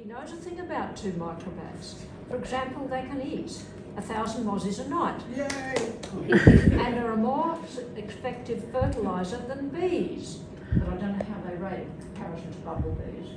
You know the thing about two microbats. For example, they can eat 1,000 mozzies a night. Yay! And are a more effective fertiliser than bees. But I don't know how they rate in comparison to bumblebees.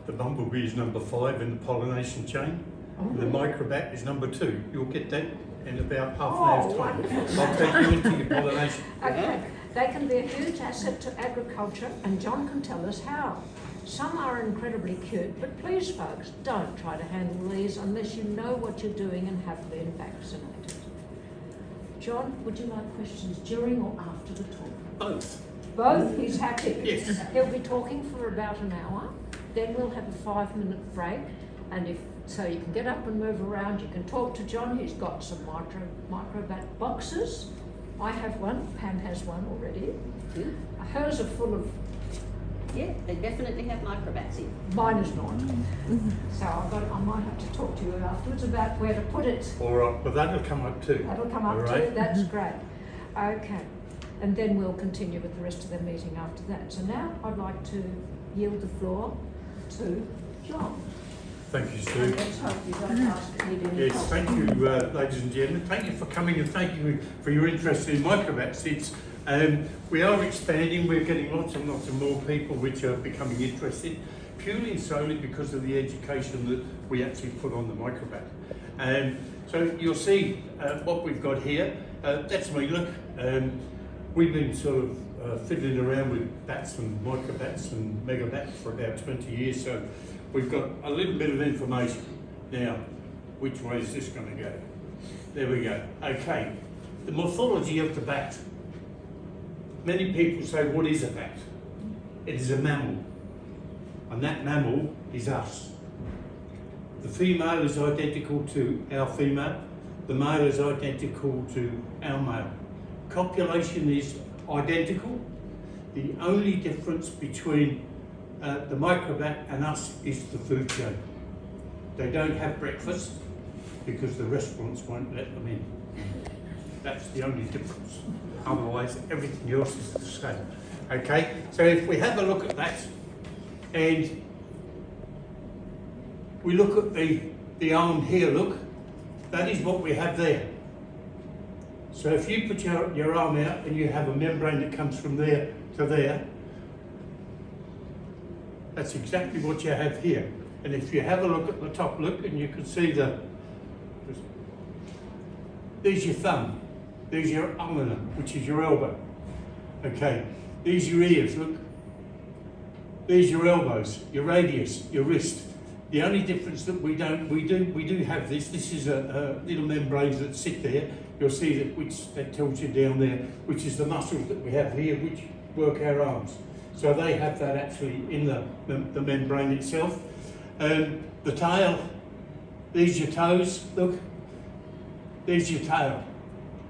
The bumblebee is number 5 in the pollination chain. Oh. The microbat is number 2. You'll get that in about half an hour's time. Wonderful. I'll take you into your pollination. Okay, they can be a huge asset to agriculture, and John can tell us how. Some are incredibly cute, but please folks, don't try to handle these unless you know what you're doing and have been vaccinated. John, would you like questions during or after the talk? Both. Both, he's happy. Yes. He'll be talking for about an hour, then we'll have a 5-minute break, and so you can get up and move around, you can talk to John, he's got some microbat boxes. I have one, Pam has one already. Good. Hers are full of, Yeah, they definitely have microbats in. mine is not. So I might have to talk to you afterwards about where to put it. All right, but that'll come up too. That'll come up All too, right. that's great. Okay, and then we'll continue with the rest of the meeting after that. So now I'd like to yield the floor to John. Thank you, And Sue. let's hope you don't ask me any Yes, help. thank you, ladies and gentlemen. Thank you for coming and thank you for your interest in microbats. We are expanding. We're getting lots and lots of more people which are becoming interested, purely and solely because of the education that we actually put on the microbat. So you'll see what we've got here. That's me, look. We've been sort of fiddling around with bats and microbats and megabats for about 20 years, so we've got a little bit of information. Now, which way is this going to go? There we go. Okay, the morphology of the bat. Many people say, what is a bat? It is a mammal, and that mammal is us. The female is identical to our female, the male is identical to our male. Copulation is identical. The only difference between the microbat and us is the food chain. They don't have breakfast because the restaurants won't let them in. That's the only difference. Otherwise, everything else is the same. Okay, so if we have a look at that, and we look at the arm here, look, that is what we have there. So if you put your arm out and you have a membrane that comes from there to there, that's exactly what you have here. And if you have a look at the top, look, and you can see there's your thumb, there's your ulna, which is your elbow. Okay, these your ears, look. There's your elbows, your radius, your wrist. The only difference that we do have this is a little membranes that sit there. You'll see that tells you down there, which is the muscles that we have here, which work our arms. So they have that actually in the membrane itself. The tail, there's your toes, look. There's your tail.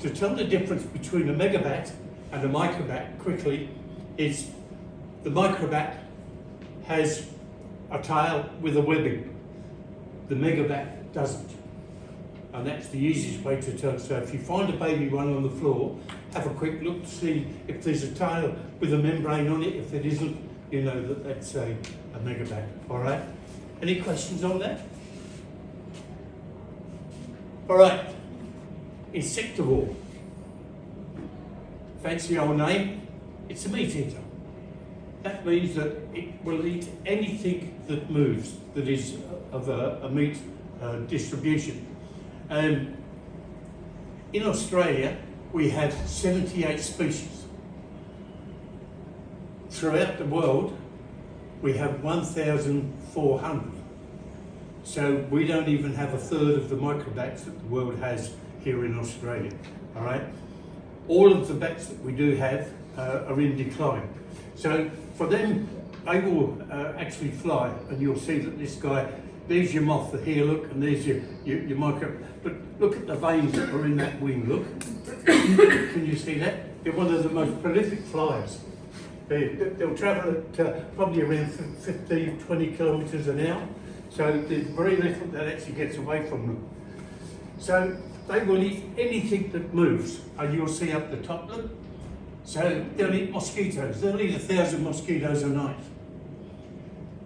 To tell the difference between a megabat and a microbat quickly is the microbat has a tail with a webbing. The megabat doesn't. And that's the easiest way to tell. So if you find a baby one on the floor, have a quick look to see if there's a tail with a membrane on it. If it isn't, you know that that's a megabat. All right? Any questions on that? All right. Insectivore. Fancy old name. It's a meat eater. That means that it will eat anything that moves, that is of a meat distribution. In Australia, we have 78 species. Throughout the world, we have 1,400. So we don't even have a third of the microbats that the world has here in Australia. All right. All of the bats that we do have are in decline. So for them, they will actually fly, and you'll see that this guy, there's your moth here, look, and there's your micro. But look at the veins that are in that wing, look. Can you see that? They're one of the most prolific flyers. They'll travel at probably around 15, 20 kilometres an hour. So there's very little that actually gets away from them. So they will eat anything that moves, and you'll see up the top, look. So they'll eat mosquitoes. They'll eat 1,000 mosquitoes a night.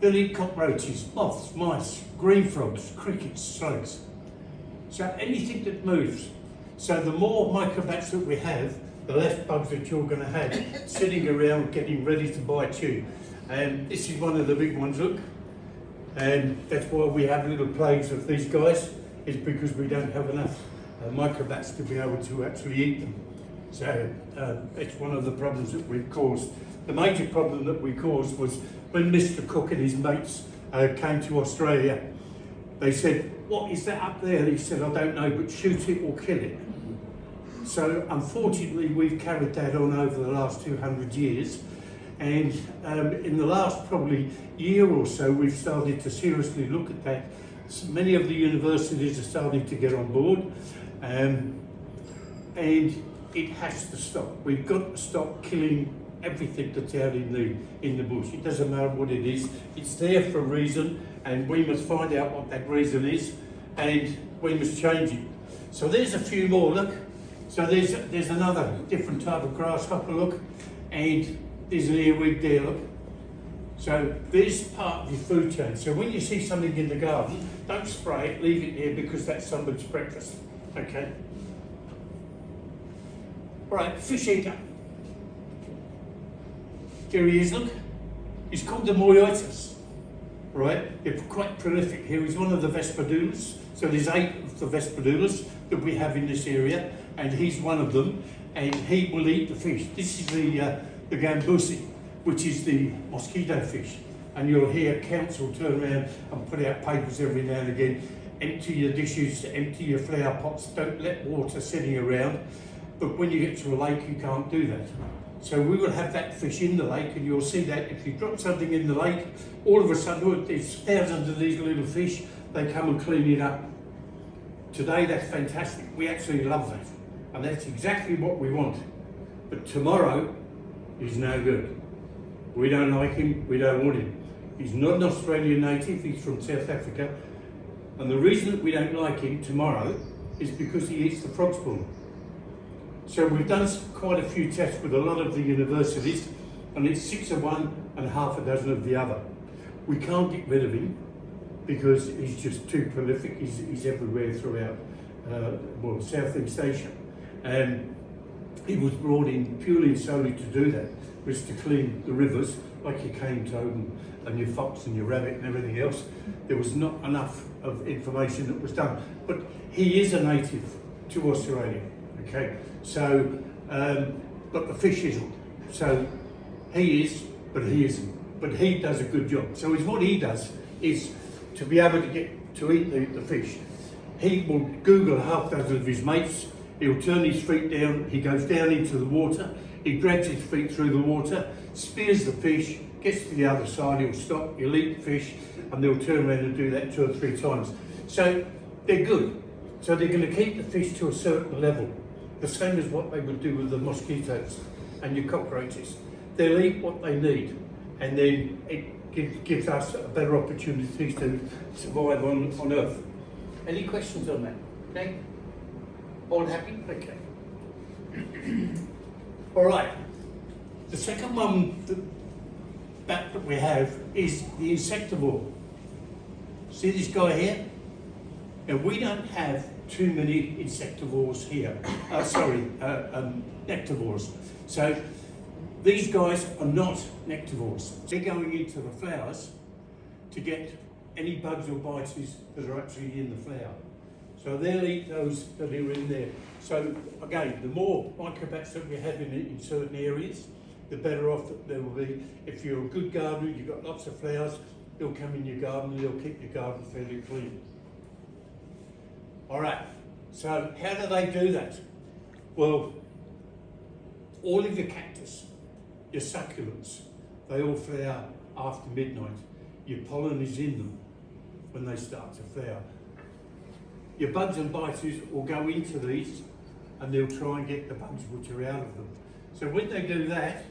They'll eat cockroaches, moths, mice, green frogs, crickets, slugs. So anything that moves. So the more microbats that we have, the less bugs that you're going to have sitting around getting ready to bite you. And this is one of the big ones, look. And that's why we have little plagues of these guys, is because we don't have enough microbats to be able to actually eat them. So it's one of the problems that we've caused. The major problem that we caused was when Mr. Cook and his mates came to Australia. They said, "What is that up there?" He said, "I don't know, but shoot it or kill it." So unfortunately, we've carried that on over the last 200 years. And in the last probably year or so, we've started to seriously look at that. So many of the universities are starting to get on board. And it has to stop. We've got to stop killing everything that's out in the bush. It doesn't matter what it is. It's there for a reason, and we must find out what that reason is, and we must change it. So there's a few more, look. So there's another different type of grasshopper, look, and there's an earwig there, look. So this is part of your food chain. So when you see something in the garden, don't spray it, leave it there, because that's somebody's breakfast, okay? Right, fish eater. Here he is, look. He's called the Moyoitus, right? They're quite prolific here. He's one of the Vespadulas. So there's 8 of the Vespadulas that we have in this area, and he's one of them, and he will eat the fish. This is the gambusi, which is the mosquito fish. And you'll hear council turn around and put out papers every now and again. Empty your dishes, empty your flower pots, don't let water sitting around. But when you get to a lake, you can't do that. So we will have that fish in the lake, and you'll see that if you drop something in the lake, all of a sudden there's thousands of these little fish, they come and clean it up. Today, that's fantastic. We actually love that. And that's exactly what we want. But tomorrow is no good. We don't like him, we don't want him. He's not an Australian native, he's from South Africa. And the reason that we don't like him tomorrow is because he eats the frog spawn. So we've done quite a few tests with a lot of the universities, and it's 6 of one and half a dozen of the other. We can't get rid of him because he's just too prolific. He's everywhere throughout, Southeast Asia. And he was brought in purely and solely to do that, was to clean the rivers, like your cane toad and your fox and your rabbit and everything else. There was not enough of information that was done. But he is a native to Australia, okay? So, but the fish isn't. So he is, but he isn't. But he does a good job. So what he does is to be able to get to eat the fish. He will Google half dozen of his mates. He'll turn his feet down. He goes down into the water. He drags his feet through the water, spears the fish, gets to the other side. He'll stop. He'll eat the fish, and they'll turn around and do that 2 or 3 times. So they're good. So they're going to keep the fish to a certain level. The same as what they would do with the mosquitoes and your cockroaches. They'll eat what they need, and then it gives us a better opportunity to survive on Earth. Any questions on that? Okay? All happy? Okay. All right. The second one that we have is the insectivore. See this guy here? Now we don't have too many insectivores here. Nectivores. So these guys are not nectivores. They're going into the flowers to get any bugs or biters that are actually in the flower. So they'll eat those that are in there. So again, the more microbats that we have in certain areas, the better off that they will be. If you're a good gardener, you've got lots of flowers, they'll come in your garden and they'll keep your garden fairly clean. All right, so how do they do that? Well, all of your cactus, your succulents, they all flower after midnight. Your pollen is in them when they start to flower. Your bugs and biters will go into these and they'll try and get the bugs which are out of them. So when they do that,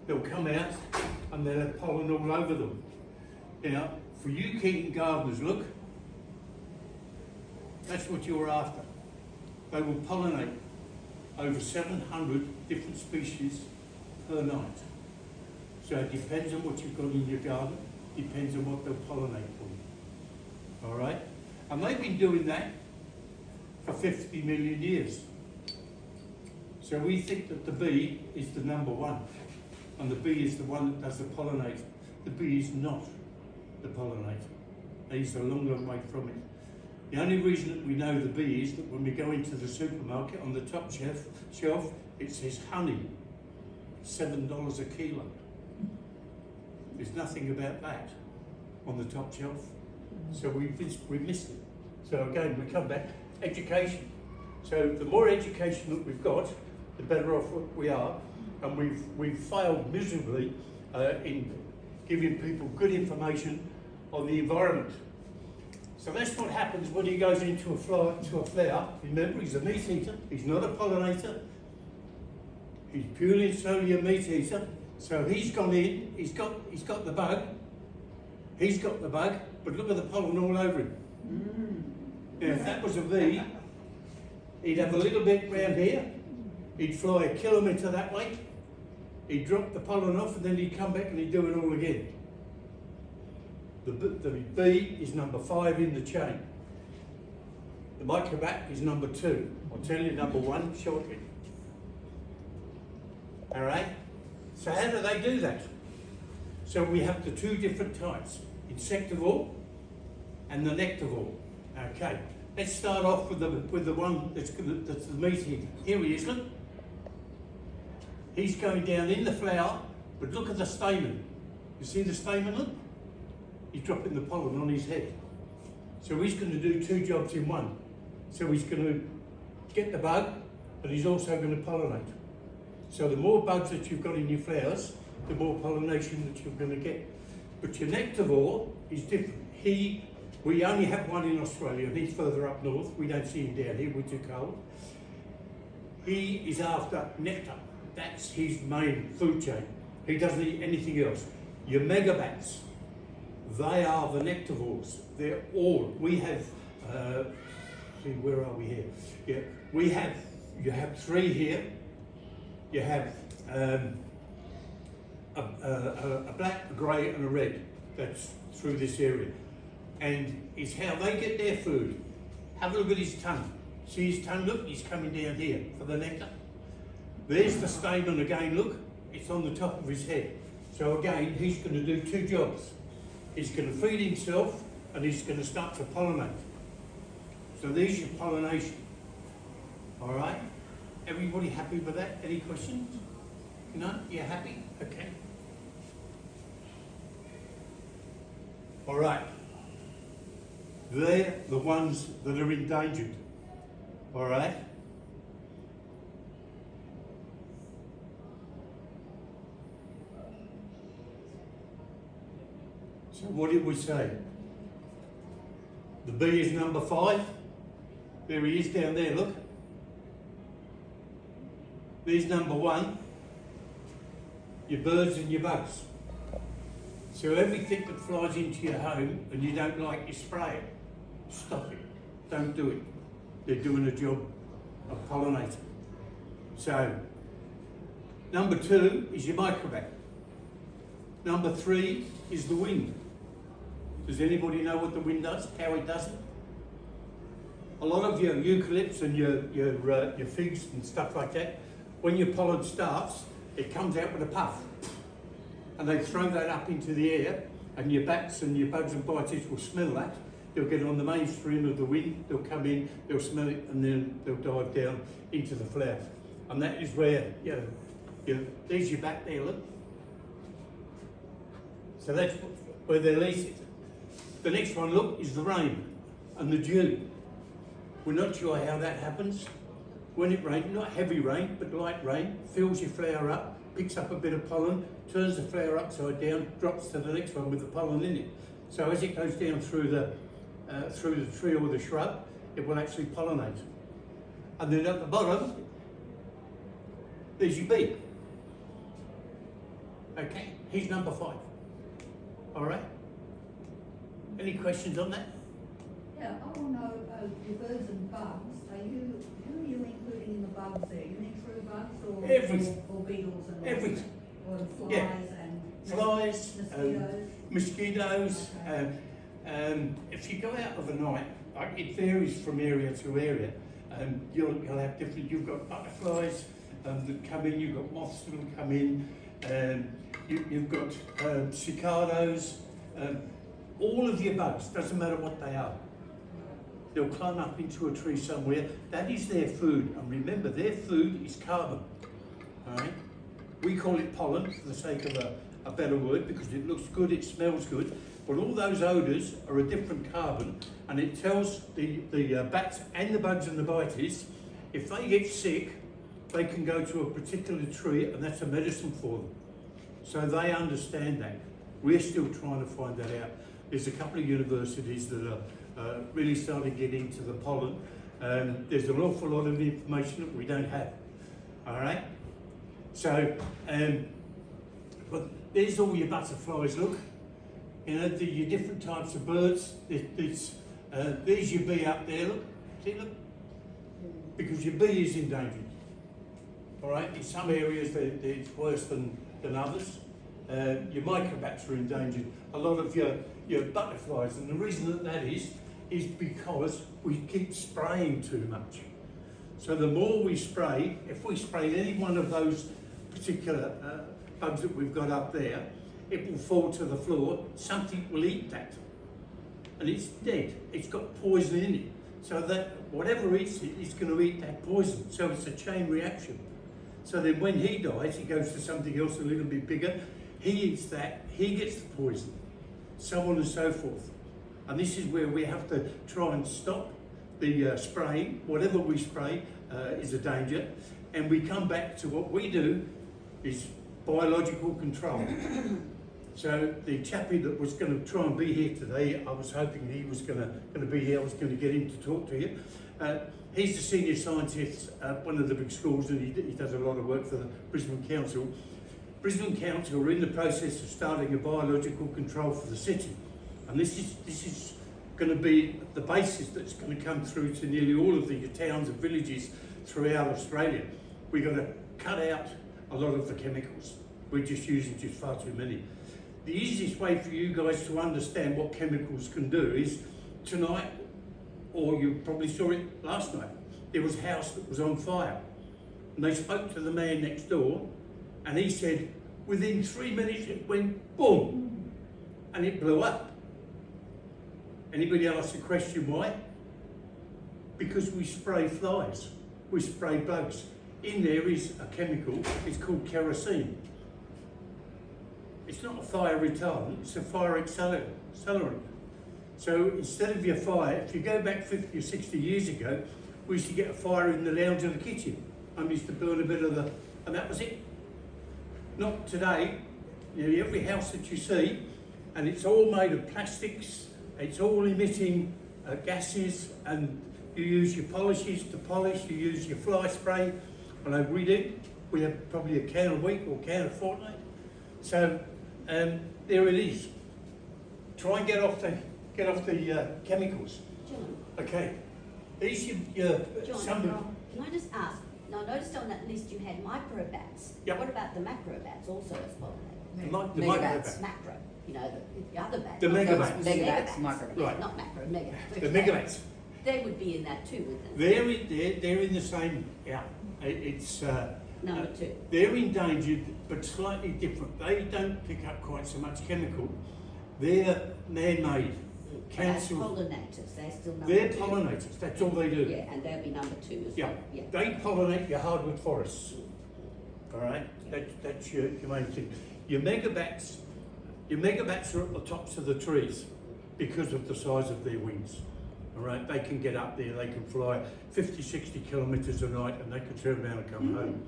they'll come out and they'll have pollen all over them. Now, for you keeping gardeners, look, that's what you're after. They will pollinate over 700 different species per night. So it depends on what you've got in your garden, depends on what they'll pollinate for you. All right? And they've been doing that for 50 million years. So we think that the bee is the number one, and the bee is the one that does the pollinating. The bee is not the pollinator. He's a long, long way from it. The only reason that we know the bee is that when we go into the supermarket, on the top shelf, it says honey, $7 a kilo. There's nothing about that on the top shelf. So we missed it. So again, we come back, education. So the more education that we've got, the better off we are. And we've failed miserably in giving people good information on the environment. So that's what happens when he goes into a flower. Remember, he's a meat eater. He's not a pollinator. He's purely and solely a meat eater. So he's gone in. He's got the bug. He's got the bug. But look at the pollen all over him. Now, if that was a bee, he'd have a little bit round here. He'd fly 1 kilometre that way. He'd drop the pollen off, and then he'd come back and he'd do it all again. The bee is number 5 in the chain. The microbat is number 2. I'll tell you number 1 shortly. All right? So how do they do that? So we have the 2 different types, insectivore and the nectivore. Okay, let's start off with the one that's the meat eater. Here he is, look. He's going down in the flower, but look at the stamen. You see the stamen, look? He's dropping the pollen on his head. So he's going to do 2 jobs in one. So he's going to get the bug, but he's also going to pollinate. So the more bugs that you've got in your flowers, the more pollination that you're going to get. But your nectivore is different. We only have one in Australia, and he's further up north. We don't see him down here, we're too cold. He is after nectar. That's his main food chain. He doesn't eat anything else. Your megabats, they are the nectivores. They're all, we have, see, where are we here? Yeah, you have 3 here. You have a black, a grey and a red. That's through this area. And it's how they get their food. Have a look at his tongue. See his tongue, look, he's coming down here for the nectar. There's the stamen again, look, it's on the top of his head. So again, he's going to do 2 jobs. He's going to feed himself and he's going to start to pollinate. So there's your pollination. All right? Everybody happy with that? Any questions? No? You're happy? Okay. All right. They're the ones that are endangered. All right? So what did we say? The bee is number 5. There he is down there, look. There's number 1. Your birds and your bugs. So everything that flies into your home and you don't like, you spray it. Stop it. Don't do it. They're doing a job of pollinating. So, number 2 is your microbat. Number 3 is the wind. Does anybody know what the wind does? How it does it? A lot of your eucalypts and your figs and stuff like that, when your pollen starts, it comes out with a puff. And they throw that up into the air, and your bats and your bugs and biters will smell that. They'll get on the mainstream of the wind, they'll come in, they'll smell it, and then they'll dive down into the flower. And that is where, there's your bat there, look. So that's where they'll eat it. The next one, look, is the rain and the dew. We're not sure how that happens. When it rains, not heavy rain, but light rain, fills your flower up, picks up a bit of pollen, turns the flower upside down, drops to the next one with the pollen in it. So as it goes down through the tree or the shrub, it will actually pollinate. And then at the bottom, there's your bee. Okay, he's number 5. All right? Any questions on that? Yeah, I want to know your birds and bugs. Who are you including in the bugs there? You mean true bugs or Everything. or beetles and Everything. or flies Yeah. and flies, Mosquitoes. mosquitoes. Okay. If you go out overnight, it varies from area to area. You'll have different. You've got butterflies that come in. You've got moths that will come in. You've got cicadas. All of your bugs, doesn't matter what they are. They'll climb up into a tree somewhere. That is their food. And remember, their food is carbon. All right? We call it pollen for the sake of a better word, because it looks good, it smells good. But all those odours are a different carbon, and it tells the bats and the bugs and the biters, if they get sick, they can go to a particular tree, and that's a medicine for them. So they understand that. We're still trying to find that out. There's a couple of universities that are really starting to get into the pollen. There's an awful lot of information that we don't have. All right? So, but there's all your butterflies, look. You know, your different types of birds. There's your bee up there, look. See, look? Because your bee is endangered. All right? In some areas, it's worse than others. Your microbats are endangered. A lot of your butterflies, and the reason that is because we keep spraying too much. So the more we spray, if we spray any one of those particular bugs that we've got up there, it will fall to the floor, something will eat that. And it's dead, it's got poison in it. So that whatever eats it is going to eat that poison. So it's a chain reaction. So then when he dies, he goes to something else a little bit bigger, he eats that, he gets the poison, so on and so forth. And this is where we have to try and stop the spraying. Whatever we spray is a danger. And we come back to what we do is biological control. So the chappie that was going to try and be here today, I was hoping he was going to be here. I was going to get him to talk to you. He's the senior scientist at one of the big schools, and he does a lot of work for the Brisbane Council. Brisbane Council are in the process of starting a biological control for the city. And this is going to be the basis that's going to come through to nearly all of the towns and villages throughout Australia. We're going to cut out a lot of the chemicals. We're just using far too many. The easiest way for you guys to understand what chemicals can do is tonight, or you probably saw it last night, there was a house that was on fire. And they spoke to the man next door, and he said, within 3 minutes it went boom, and it blew up. Anybody ask the question why? Because we spray flies, we spray bugs. In there is a chemical, it's called kerosene. It's not a fire retardant, it's a fire accelerant. So instead of your fire, if you go back 50 or 60 years ago, we used to get a fire in the lounge of the kitchen. I used to burn a bit of the, and that was it. Not today. You know, every house that you see, and it's all made of plastics, it's all emitting gases, and you use your polishes to polish, you use your fly spray. I know we do. We have probably a can a week or a can a fortnight. So there it is. Try and get off the chemicals. John, Okay. These your John, can I just ask? Now, I noticed on that list you had microbats. Yep. What about the macrobats also as pollinators? the microbats. Macro, you know, the other bats. The megabats. Megabats. Microbats. Yeah, Right. not macro, megabats. The megabats. They would be in that too, wouldn't they? They're in the same. Yeah. It's. Number two. They're endangered, but slightly different. They don't pick up quite so much chemical. They're man-made. That's Council. pollinators. They're still number They're two. pollinators. That's all they do. Yeah, and they'll be number two as Yeah. well. Yeah. They pollinate your hardwood forests. All right. That's your main thing. Your megabats are at the tops of the trees because of the size of their wings. All right. They can get up there. They can fly 50, 60 kilometres a night, and they can turn around and come home.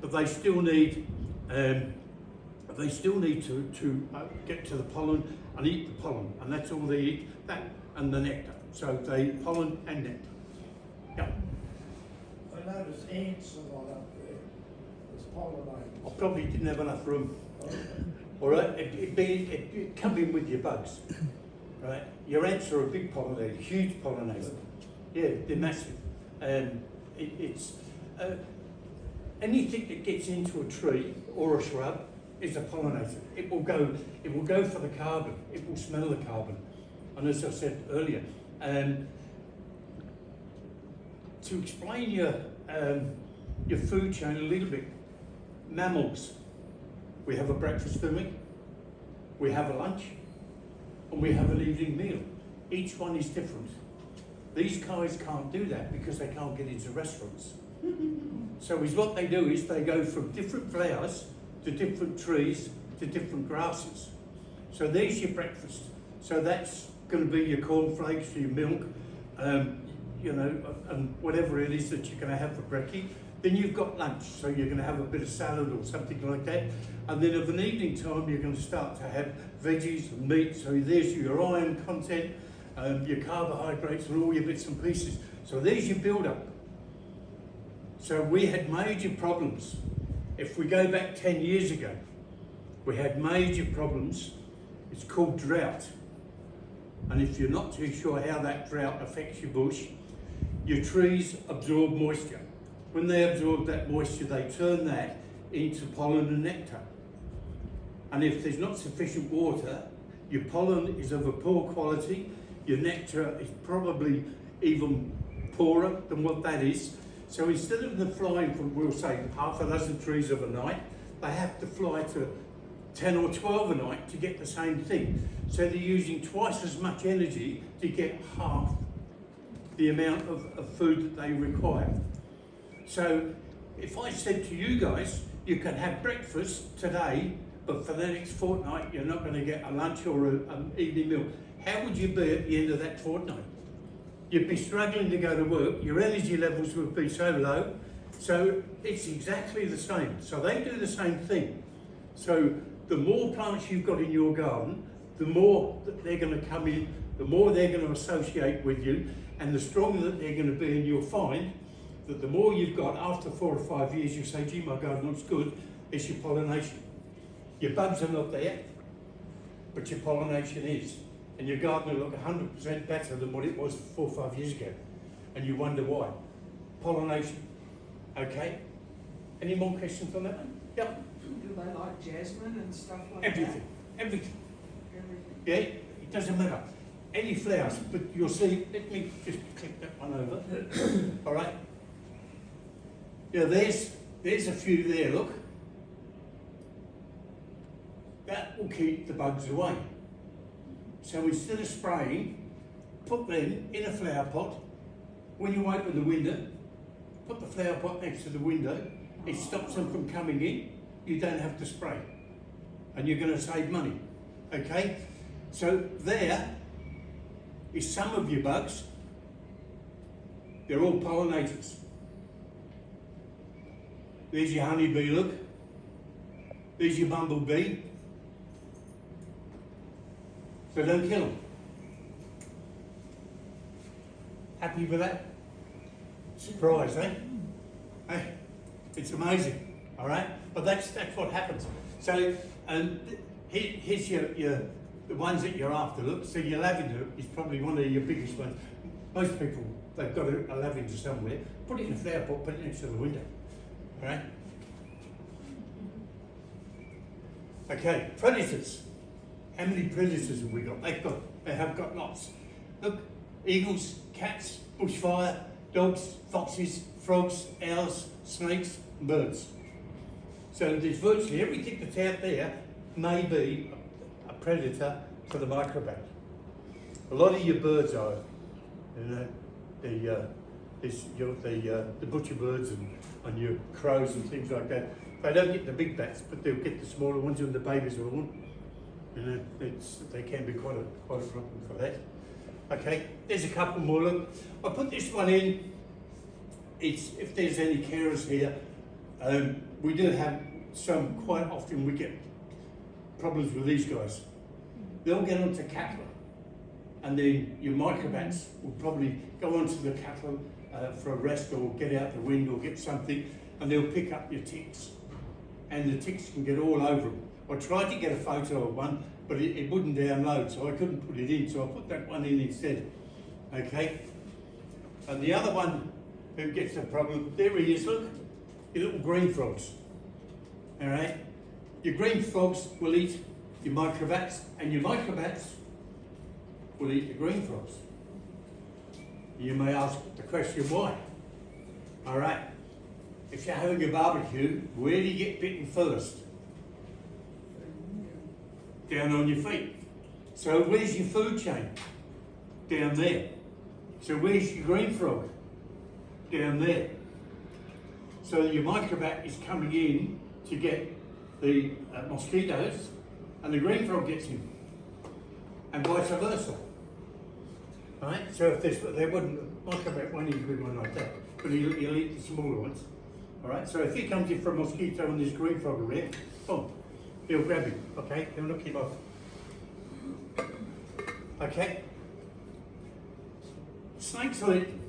But they still need. They still need to get to the pollen and eat the pollen, and that's all they eat, that and the nectar. So they pollen and nectar. Yeah. I noticed ants a lot up there. It's pollinators. I probably didn't have enough room. All right, it'd come in with your bugs. Right, your ants are a big pollinator, huge pollinator. Yeah, they're massive. It's anything that gets into a tree or a shrub is a pollinator. It will go for the carbon. It will smell the carbon. And as I said earlier, to explain your food chain a little bit, mammals, we have a breakfast, don't we? We have a lunch, and we have an evening meal. Each one is different. These guys can't do that because they can't get into restaurants. So what they do is they go from different flowers to different trees to different grasses. So there's your breakfast. So that's going to be your cornflakes, your milk, you know, and whatever it is that you're going to have for brekkie. Then you've got lunch, so you're going to have a bit of salad or something like that. And then of an evening time, you're going to start to have veggies and meat. So there's your iron content, your carbohydrates and all your bits and pieces. So there's your build-up. So we had major problems. If we go back 10 years ago, we had major problems. It's called drought. And if you're not too sure how that drought affects your bush, your trees absorb moisture. When they absorb that moisture, they turn that into pollen and nectar. And if there's not sufficient water, your pollen is of a poor quality, your nectar is probably even poorer than what that is. So instead of them flying from, we'll say, half a dozen trees of a night, they have to fly to 10 or 12 a night to get the same thing. So they're using twice as much energy to get half the amount of food that they require. So if I said to you guys, you can have breakfast today, but for the next fortnight, you're not going to get a lunch or an evening meal, how would you be at the end of that fortnight? You'd be struggling to go to work, your energy levels would be so low. So it's exactly the same. So they do the same thing. So the more plants you've got in your garden, the more that they're going to come in, the more they're going to associate with you, and the stronger that they're going to be, and you'll find that the more you've got, after 4 or 5 years, you say, gee, my garden looks good, it's your pollination. Your bugs are not there, but your pollination is. And your garden will look 100% better than what it was 4 or 5 years ago. And you wonder why. Pollination. Okay? Any more questions on that one? Yep. Do they like jasmine and stuff like Everything. that? Everything. Everything. Yeah? It doesn't matter. Any flowers, but you'll see, let me just click that one over. All right? Yeah, there's a few there, look. That will keep the bugs away. So instead of spraying, put them in a flower pot. When you open the window, put the flower pot next to the window. It stops them from coming in. You don't have to spray. And you're going to save money. Okay? So there is some of your bugs. They're all pollinators. There's your honeybee, look. There's your bumblebee. So don't kill them. Happy with that? Surprise, eh? Hey, it's amazing, all right? But that's what happens. So here's the ones that you're after. Look, so your lavender is probably one of your biggest ones. Most people, they've got a lavender somewhere. Put it in a flower pot, put it next to the window, all right? Okay, predators. How many predators have we got? They have got lots. Look, eagles, cats, bushfire, dogs, foxes, frogs, owls, snakes, and birds. So there's virtually everything that's out there may be a predator for the microbat. A lot of your birds are, you know, the butcher birds and your crows and things like that. They don't get the big bats, but they'll get the smaller ones when the babies are born. You know, they can be quite a problem for that. Okay, there's a couple more. Look, I put this one in. It's if there's any carers here, we do have some. Quite often we get problems with these guys. They'll get onto cattle, and then your microbats will probably go onto the cattle for a rest or get out the wind or get something, and they'll pick up your ticks, and the ticks can get all over them. I tried to get a photo of one, but it wouldn't download, so I couldn't put it in, so I put that one in instead. Okay? And the other one who gets the problem, there he is, look, your little green frogs. All right? Your green frogs will eat your microbats, and your microbats will eat the green frogs. You may ask the question why. All right, if you're having a barbecue, where do you get bitten first? Down on your feet. So where's your food chain? Down there. So where's your green frog? Down there. So your microbat is coming in to get the mosquitoes, and the green frog gets him, and vice versa. Right? So if there wouldn't, microbat won't eat a big one like that, but he'll eat the smaller ones. All right. So if he comes in for a mosquito and there's a green frog around, boom, he'll grab him. Okay, he'll knock him off. Okay. Snakes will eat them.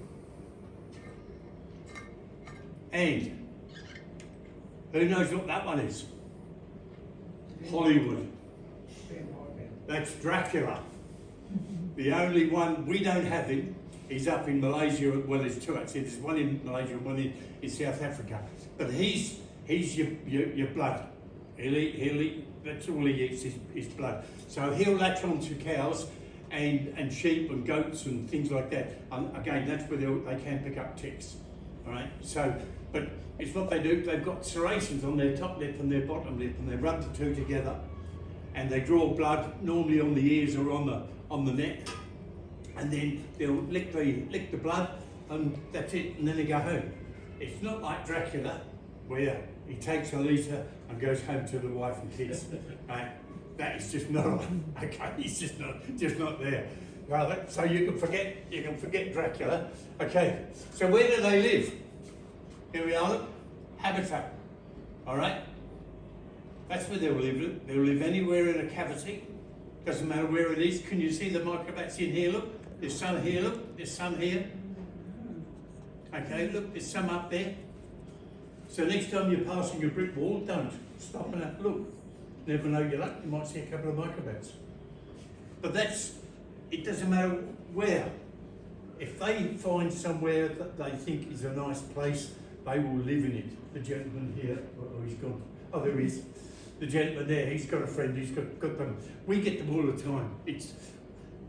And who knows what that one is? Hollywood. That's Dracula. The only one, we don't have him. He's up in Malaysia. Well, there's two actually. There's one in Malaysia and one in South Africa. But he's your blood. He'll eat. That's all he eats is blood. So he'll latch onto cows and sheep and goats and things like that. And again, that's where they can pick up ticks. All right. So, but it's what they do. They've got serrations on their top lip and their bottom lip, and they rub the two together, and they draw blood normally on the ears or on the neck, and then they'll lick the blood, and that's it. And then they go home. It's not like Dracula, where he takes a litre and goes home to the wife and kids. Right? That is just not okay. He's just not there. Well, so you can forget Dracula. Okay. So where do they live? Here we are. Look. Habitat. All right. That's where they'll live. They'll live anywhere in a cavity. Doesn't matter where it is. Can you see the microbats in here? Look. There's some here. Look. There's some here. Okay. Look. There's some up there. So next time you're passing a brick wall, don't stop and have a look. Never know your luck, you might see a couple of microbats. But it doesn't matter where. If they find somewhere that they think is a nice place, they will live in it. The gentleman here, oh, he's gone. Oh, there he is. The gentleman there, he's got a friend, he's got them. We get them all the time. It's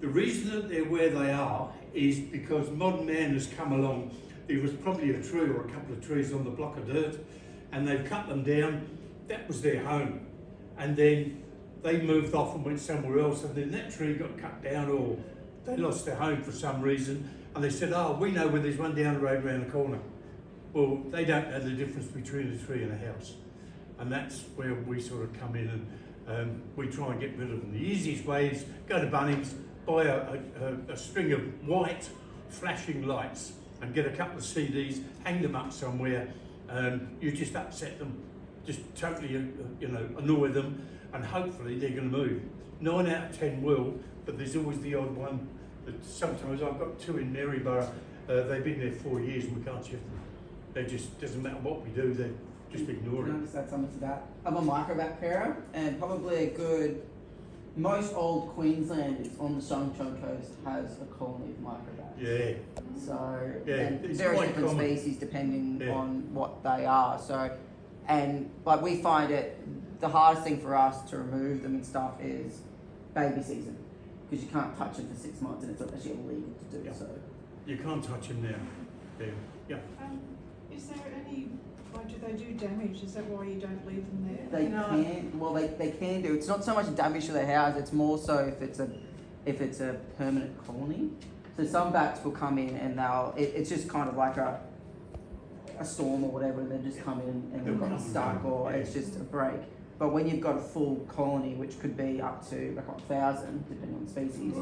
the reason that they're where they are is because modern man has come along. There was probably a tree or a couple of trees on the block of dirt, and they've cut them down. That was their home. And then they moved off and went somewhere else, and then that tree got cut down, or they lost their home for some reason, and they said, oh, we know where there's one down the road around the corner. Well, they don't know the difference between a tree and a house. And that's where we sort of come in and we try and get rid of them. The easiest way is go to Bunnings, buy a string of white flashing lights and get a couple of CDs, hang them up somewhere. You just upset them, just totally annoy them, and hopefully they're going to move. 9 out of 10 will, but there's always the odd one that sometimes, I've got 2 in Maryborough, they've been there 4 years and we can't shift them. They just, doesn't matter what we do, they just ignore Can I it. just add something to that? I'm a microbat carer, and probably most old Queenslanders on the Sunshine Coast has a colony of microbats. Yeah. So, Yeah, and it's very quite different common. species depending Yeah. on what they are. So, and like we find it, the hardest thing for us to remove them and stuff is baby season, because you can't touch them for 6 months, and it's actually illegal to do Yeah. so. You can't touch them now. Yeah. Is there any, do they do damage? Is that why you don't leave them there? They can, well, they can do. It's not so much damage to the house. It's more so if it's a permanent colony. So some bats will come in and it's just kind of like a storm or whatever, and they just come in and they've got stuck, or it's just a break. But when you've got a full colony, which could be up to like 1,000, depending on the species,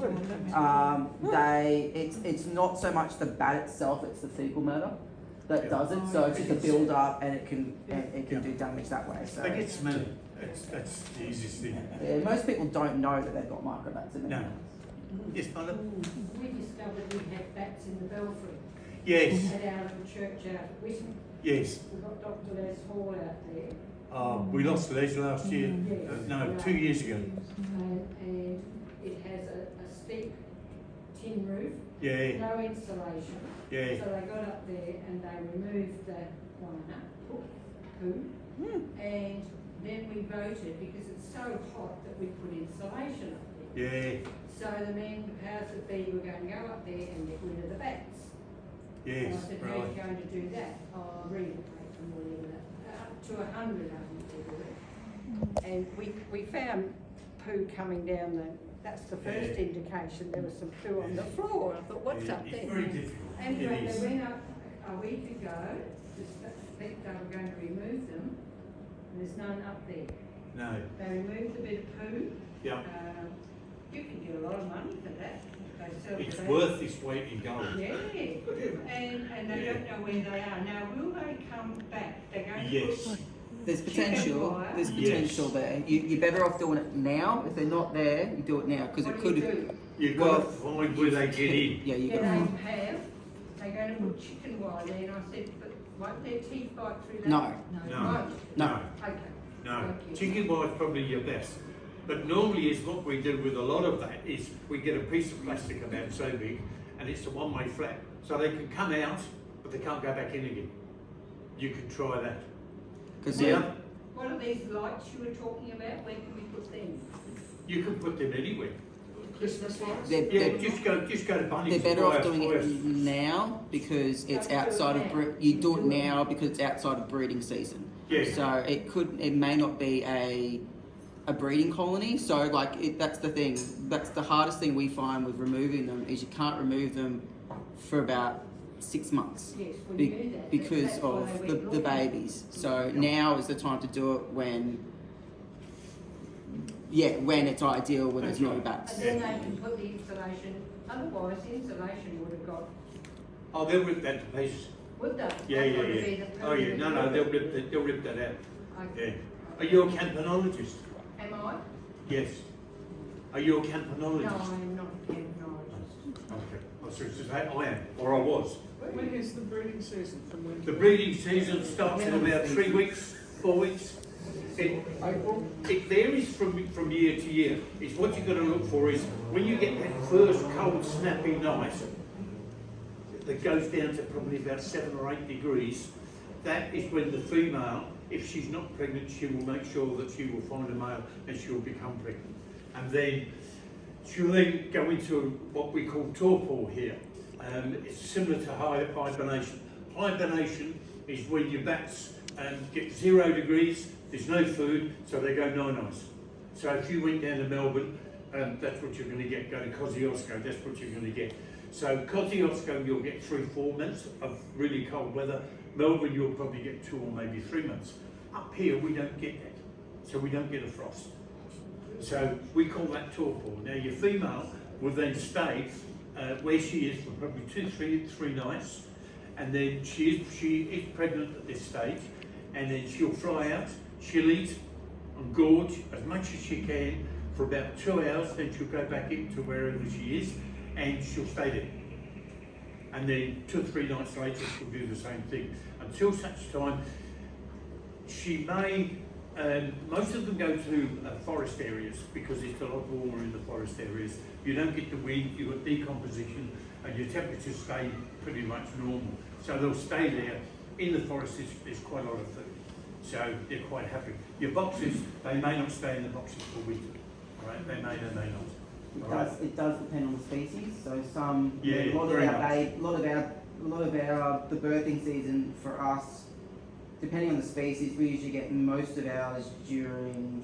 it's not so much the bat itself; it's the fecal matter that does it. So it's just a build up, and it can do damage that way. So They get smelly. That's the easiest thing. yeah, most people don't know that they've got microbats in their No. house. Yes, Pardon? We discovered we had bats in the belfry. Yes. And out of the church out at Whitman. Yes. We've got Dr. Les Hall out there. We lost Les last year. Yes. No, 2 years ago. And it has a steep tin roof. Yeah. No insulation. Yeah. So they got up there and they removed the guano, poo, and then we voted, because it's so hot, that we put insulation up there. Yeah, So the men, the powers that be, were going to go up there and get rid of the bats. And yes, I said, how are you right. going to do that? Oh, relocate them, whatever, up to 100, I think they do it. And we found poo coming down that's the first indication, there was some poo on the floor. I thought, what's up It's there? very difficult. Anyway, It is. they went up a week ago, to think they were going to remove them, and there's none up there. No, They removed a bit of poo. yeah. You can get a lot of money for that. They sell It's that. worth its weight in gold. Yeah, and they don't know where they are. Now, will they come back? They're going to Yes. put There's potential. wire. There's Yes. potential there. You're better off doing it now. If they're not there, you do it now because it what do you could. do? You've got to find where they get in. Yeah, you Then got. they have, they're going to put chicken wire there, and I said, but won't their teeth bite through that? No. No. Won't? No. Okay. No, Thank you. chicken wire is probably your best. But normally is what we do with a lot of that is we get a piece of plastic about so big and it's a one-way flap. So they can come out, but they can't go back in again. You can try that. Because Yeah. What are these lights you were talking about? Where can we put them? You can put them anywhere. Christmas lights? they're, Yeah, they're, just go to Bunnings. they're better or off buy a doing forest. it now because it's Don't do it outside of now. you do it Do it now because it's outside of breeding season. Yeah. So it may not be a breeding colony. So like that's the thing. That's the hardest thing we find with removing them is you can't remove them for about 6 months. Yes, we Be- knew that. because That's why of they the went looking. babies. So now is the time to do it when it's ideal when there's no And bats. then they can put the insulation, otherwise the insulation would have got, Oh, they'll rip that to pieces. would they? Yeah, I yeah, thought it'd yeah. be the Oh, yeah. permanent No, wood. they'll rip that out. Yeah. Okay. Are you a campanologist? Am I? Yes. Are you a No, campanologist? I am not a campanologist. Okay. I was supposed to say I am, or I was. When is the breeding season from when? The breeding season starts in about 3 weeks, 4 weeks. April? It varies from year to year. It's what you've got to look for is when you get that first cold, snappy night that goes down to probably about 7 or 8 degrees, that is when the female, if she's not pregnant, she will make sure that she will find a male and she will become pregnant. And then she'll then go into what we call torpor here. It's similar to hibernation. Hibernation is when your bats get 0 degrees, there's no food, so they go night-nights. So if you went down to Melbourne, that's what you're going to get. Go to Kosciuszko, that's what you're going to get. So Kosciuszko, you'll get 3-4 months of really cold weather. Melbourne, you'll probably get 2 or maybe 3 months. Up here, we don't get that, so we don't get a frost. So we call that torpor. Now your female will then stay where she is for probably 3 nights, and then she is pregnant at this stage, and then she'll fly out, she'll eat and gorge as much as she can for about 2 hours, then she'll go back into wherever she is, and she'll stay there. And then 2 or 3 nights later, she'll do the same thing. Until such time, she may, most of them go to forest areas because it's a lot warmer in the forest areas. You don't get the wind, you've got decomposition, and your temperatures stay pretty much normal. So they'll stay there. In the forest, there's quite a lot of food. So they're quite happy. Your boxes, they may not stay in the boxes for winter. All right, they may not. It does depend on the species. So some, Yeah, a lot very of our, much. the birthing season for us, depending on the species, we usually get most of ours during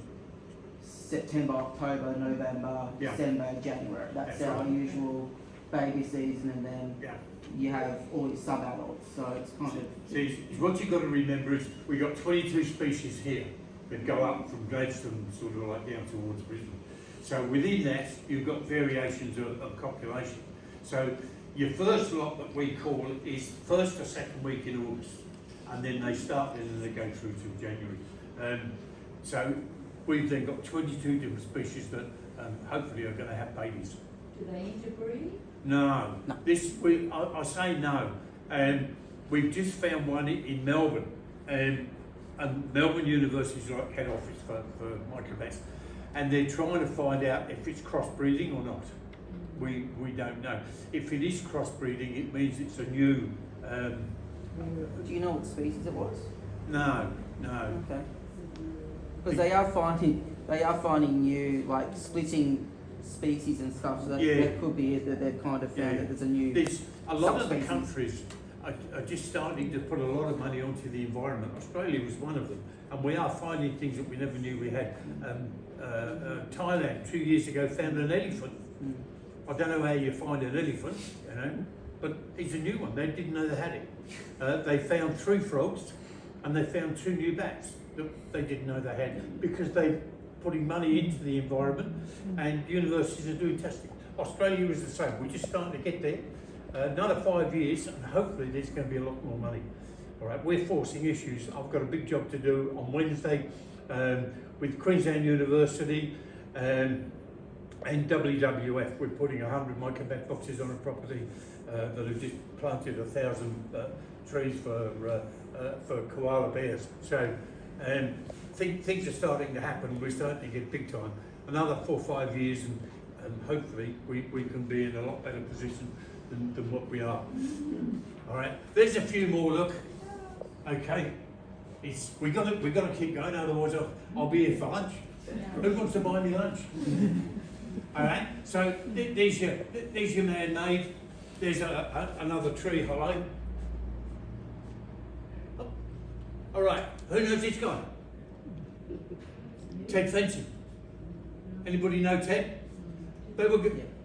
September, October, November, Yeah. December, January. That's That's our right. usual baby season, and then Yeah. you have all your sub-adults. So it's kind of See, what you've got to remember is we've got 22 species here that go up from Gladstone sort of like down towards Brisbane. So within that, you've got variations of copulation. So your first lot that we call is first or second week in August, and then they start and then they go through till January. So we've then got 22 different species that hopefully are going to have babies. Do they interbreed? No. No. I say no. We've just found one in Melbourne, and Melbourne University is like head office for Microbats, and they're trying to find out if it's crossbreeding or not. We don't know. If it is crossbreeding, it means it's a new. Do you know what species it was? No. Okay. Because they are finding new, like splitting species and stuff. So that, Yeah. that could be it, that they've kind of found that there's a new. There's a lot of the subspecies. countries are just starting to put a lot of money onto the environment. Australia was one of them, and we are finding things that we never knew we had. Thailand 2 years ago found an elephant. Mm. I don't know how you find an elephant, you know, but it's a new one. They didn't know they had it. They found 3 frogs, and they found 2 new bats that they didn't know they had, because they're putting money into the environment, and universities are doing testing. Australia is the same. We're just starting to get there. Another 5 years, and hopefully there's going to be a lot more money. All right, we're forcing issues. I've got a big job to do on Wednesday with Queensland University and WWF. We're putting 100 MicroBat boxes on a property that have just planted 1,000 trees for koala bears. So things are starting to happen. We're starting to get big time. Another 4 or 5 years, and hopefully we can be in a lot better position than what we are. All right, there's a few more. Look, okay, we got to keep going. Otherwise, I'll be here for lunch. Who wants to buy me lunch? All right, so there's your man-made. There's another tree hollow. Oh. All right, who knows this guy? Ted Fencing. Anybody know Ted?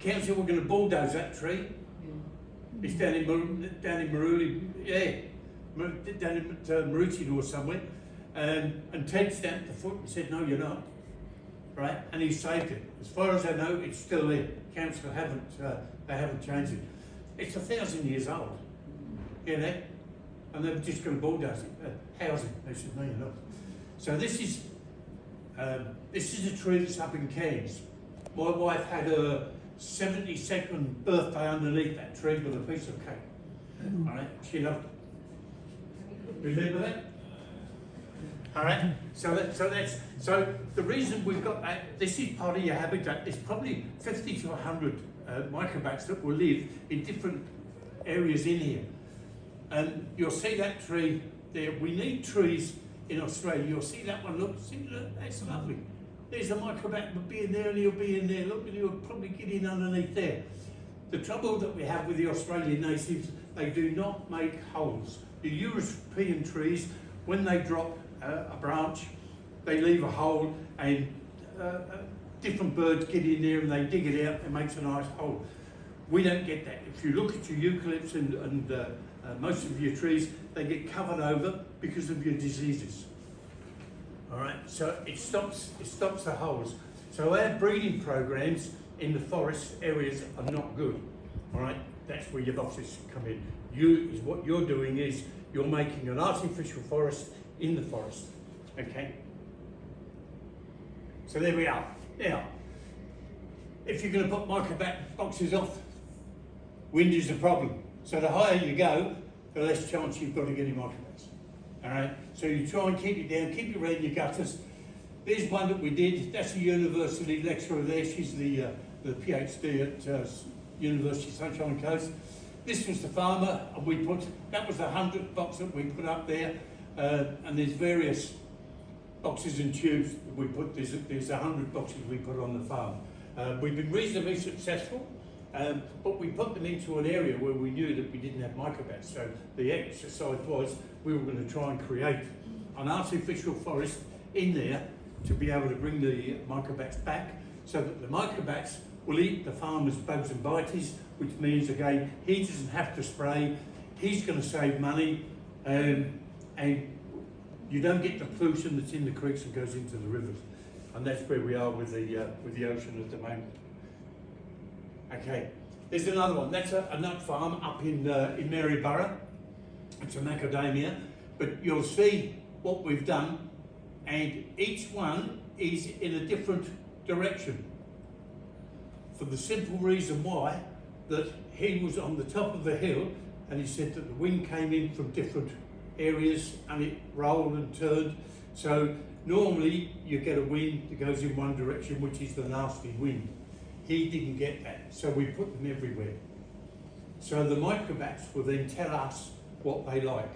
Council were going to bulldoze that tree. It's down in Maruli, down in Maroochydore somewhere. And Ted stamped the foot and said, "No, you're not." Right, and he saved it. As far as I know, it's still there. Council haven't changed it. It's 1,000 years old. You know, and they're just going to bulldoze it. Housing. They said, "No, you're not." So this is a tree that's up in Cairns. My wife had her 72nd birthday underneath that tree with a piece of cake. All right, she loved it. Remember that? All right. So the reason we've got that. This is part of your habitat. There's probably 50 to 100 microbats that will live in different areas in here, and you'll see that tree there. We need trees in Australia. You'll see that one. Look, that's lovely. There's a microbat would be in there, and he'll be in there. Look, and he'll probably get in underneath there. The trouble that we have with the Australian natives, they do not make holes. The European trees, when they drop a branch, they leave a hole, and different birds get in there and they dig it out and makes a nice hole. We don't get that. If you look at your eucalypts and most of your trees, they get covered over because of your diseases. All right, so it stops the holes. So our breeding programs in the forest areas are not good. All right, that's where your boxes come in. What you're doing is you're making an artificial forest in the forest. Okay. So there we are. Now, if you're going to put microbat boxes off, wind is a problem. So the higher you go, the less chance you've got to get any microbats. All right, so you try and keep it down, keep it around your gutters. There's one that we did. That's a university lecturer there. She's the PhD at University of Sunshine Coast. This was the farmer, and that was the 100th box that we put up there. And there's various boxes and tubes that we put. There's 100 boxes we put on the farm. We've been reasonably successful, but we put them into an area where we knew that we didn't have microbats. So the exercise was we were going to try and create an artificial forest in there to be able to bring the microbats back, so that the microbats will eat the farmer's bugs and bites, which means, again, he doesn't have to spray, he's going to save money, and you don't get the pollution that's in the creeks and goes into the rivers. And that's where we are with the ocean at the moment. Okay, there's another one. That's a nut farm up in Maryborough. It's a macadamia, but you'll see what we've done, and each one is in a different direction. For the simple reason why, that he was on the top of the hill, and he said that the wind came in from different areas and it rolled and turned. So normally you get a wind that goes in one direction, which is the nasty wind. He didn't get that, so we put them everywhere. So the microbats will then tell us what they like.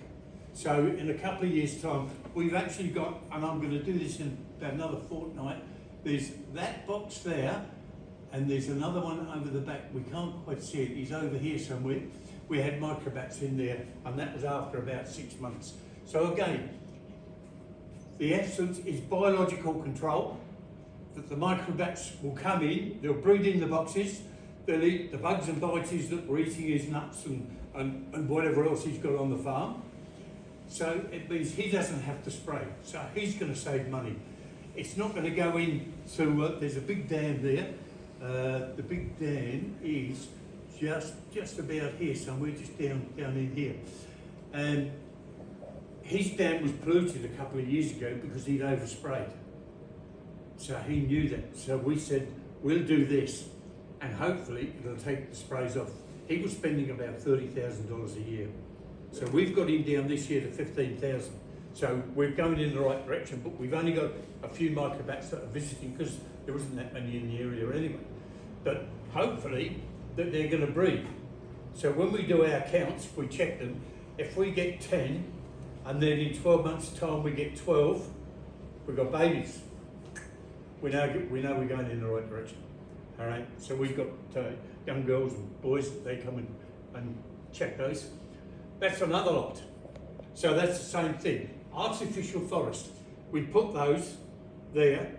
So in a couple of years' time, we've actually got, and I'm going to do this in about another fortnight, there's that box there, and there's another one over the back. We can't quite see it, he's over here somewhere. We had Microbats in there, and that was after about 6 months. So again, the essence is biological control, that the Microbats will come in, they'll breed in the boxes, they'll eat the bugs and biters that we're eating his nuts and whatever else he's got on the farm. So it means he doesn't have to spray, so he's going to save money. It's not going to go in to, there's a big dam there. The big dam is just about here somewhere, just down in here. And his dam was polluted a couple of years ago because he'd oversprayed. So he knew that. So we said, we'll do this, and hopefully it'll take the sprays off. He was spending about $30,000 a year. So we've got him down this year to 15,000. So we're going in the right direction, but we've only got a few Microbats that are visiting because there wasn't that many in the area anyway. But hopefully that they're going to breed. So when we do our counts, we check them. If we get 10, and then in 12 months' time we get 12, we've got babies. We know we're going in the right direction. All right. So we've got young girls and boys that they come and check those. That's another lot. So that's the same thing. Artificial forest. We put those there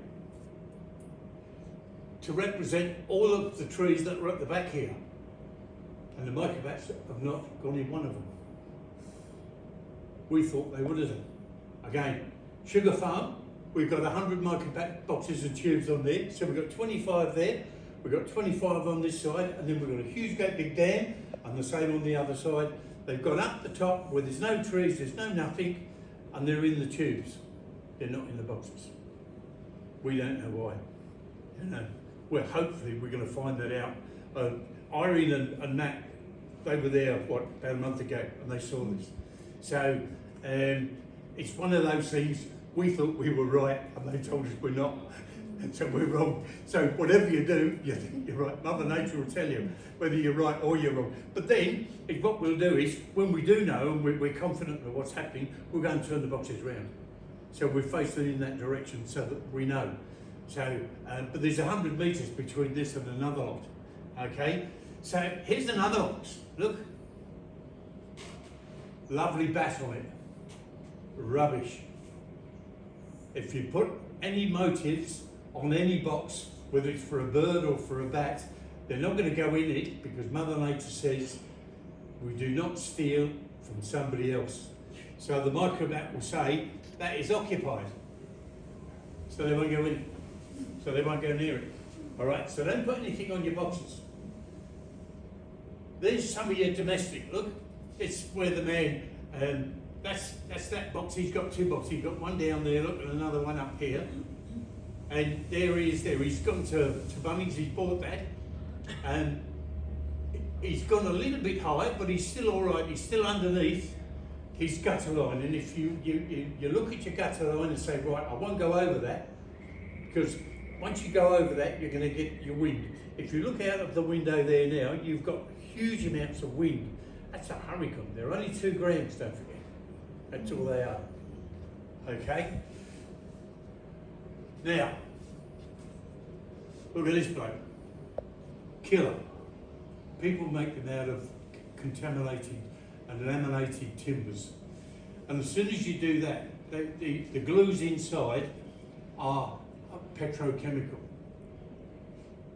to represent all of the trees that are at the back here. And the Microbats have not gone in one of them. We thought they would have done. Again, sugar farm, we've got 100 Microbat boxes and tubes on there. So we've got 25 there, we've got 25 on this side, and then we've got a huge great big dam, and the same on the other side. They've gone up the top where there's no trees, there's no nothing, and they're in the tubes. They're not in the boxes. We don't know why. You know, well, hopefully we're going to find that out. Irene and Matt, they were there, what, about a month ago, and they saw this. So it's one of those things, we thought we were right, and they told us we're not. So we're wrong. So whatever you do, you think you're right. Mother Nature will tell you whether you're right or you're wrong. But then, what we'll do is, when we do know and we're confident of what's happening, we'll go and turn the boxes around. So we're facing in that direction so that we know. So, but there's 100 metres between this and another lot. Okay? So here's another box. Look. Lovely bat on it. Rubbish. If you put any motifs on any box, whether it's for a bird or for a bat, they're not going to go in it because Mother Nature says we do not steal from somebody else. So the Microbat will say that is occupied. So they won't go in it. So they won't go near it. All right, so don't put anything on your boxes. There's some of your domestic, look. It's where the man, that's that box, he's got two boxes. He's got one down there, look, and another one up here. And there he is there. He's gone to Bunnings, he's bought that. And he's gone a little bit high, but he's still all right. He's still underneath his gutter line. And if you look at your gutter line and say, right, I won't go over that, because once you go over that, you're going to get your wind. If you look out of the window there now, you've got huge amounts of wind. That's a hurricane. They're only 2 grams, don't forget. That's all they are. Okay? Now, look at this bloke. Killer. People make them out of contaminated and laminated timbers. And as soon as you do that, the glues inside are petrochemical.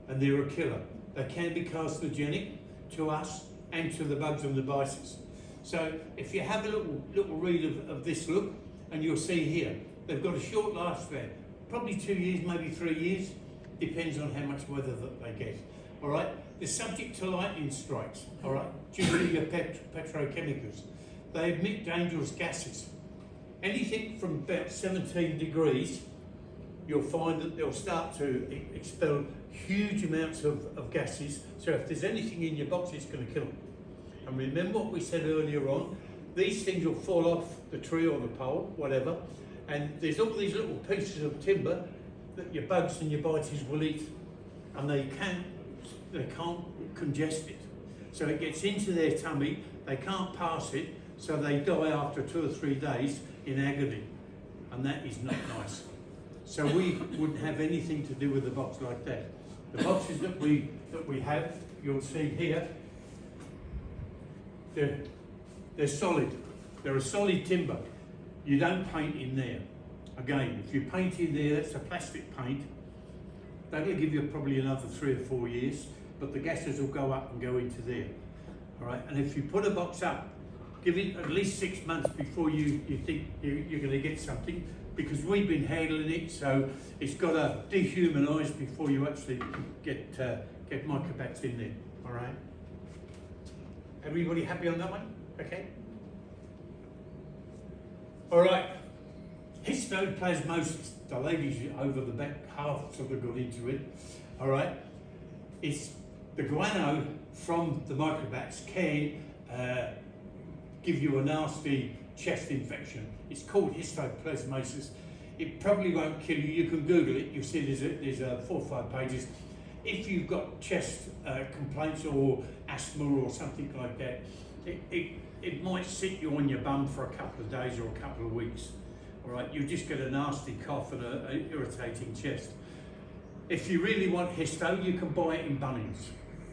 And they're a killer. They can be carcinogenic to us and to the bugs and the biters. So if you have a little read of this look, and you'll see here, they've got a short lifespan. Probably 2 years, maybe 3 years, depends on how much weather that they get. All right, they're subject to lightning strikes. All right, due to your petrochemicals. They emit dangerous gases. Anything from about 17 degrees, you'll find that they'll start to expel huge amounts of gases. So if there's anything in your box, it's going to kill them. And remember what we said earlier on, these things will fall off the tree or the pole, whatever. And there's all these little pieces of timber that your bugs and your biters will eat, and they can't congest it. So it gets into their tummy, they can't pass it, so they die after 2 or 3 days in agony, and that is not nice. So we wouldn't have anything to do with the box like that. The boxes that we have, you'll see here, they're solid. They're a solid timber. You don't paint in there. Again, if you paint in there, that's a plastic paint. That'll give you probably another 3 or 4 years, but the gases will go up and go into there. All right, and if you put a box up, give it at least 6 months before you think you're going to get something, because we've been handling it, so it's got to dehumanise before you actually get microbats in there. All right. Everybody happy on that one? Okay. All right. Histoplasmosis. The ladies over the back half sort of got into it. All right. It's the guano from the microbats can give you a nasty chest infection. It's called histoplasmosis. It probably won't kill you. You can Google it. You'll see there's 4 or 5 pages. If you've got chest complaints or asthma or something like that, it might sit you on your bum for a couple of days or a couple of weeks. All right, you just get a nasty cough and an irritating chest. If you really want histo, you can buy it in Bunnings.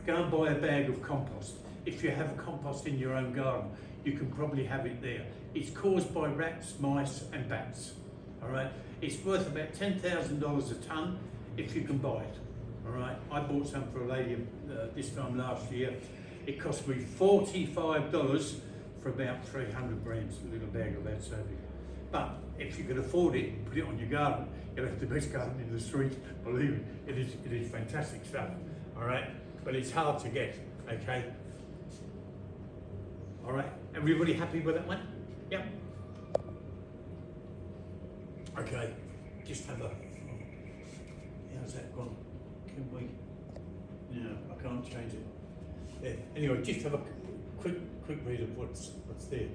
Go and buy a bag of compost. If you have a compost in your own garden, you can probably have it there. It's caused by rats, mice and bats. All right, it's worth about $10,000 a tonne if you can buy it. All right, I bought some for a lady this time last year. It cost me $45 for about 300 grams, a little bag of that so big. But if you can afford it, put it on your garden. You'll have the best garden in the street, believe me. It is fantastic stuff, all right? But it's hard to get, okay? All right, everybody happy with that one? Yep. Okay, just have a, how's that gone? Can we? No, I can't change it. There. Anyway, just have a quick read of what's there.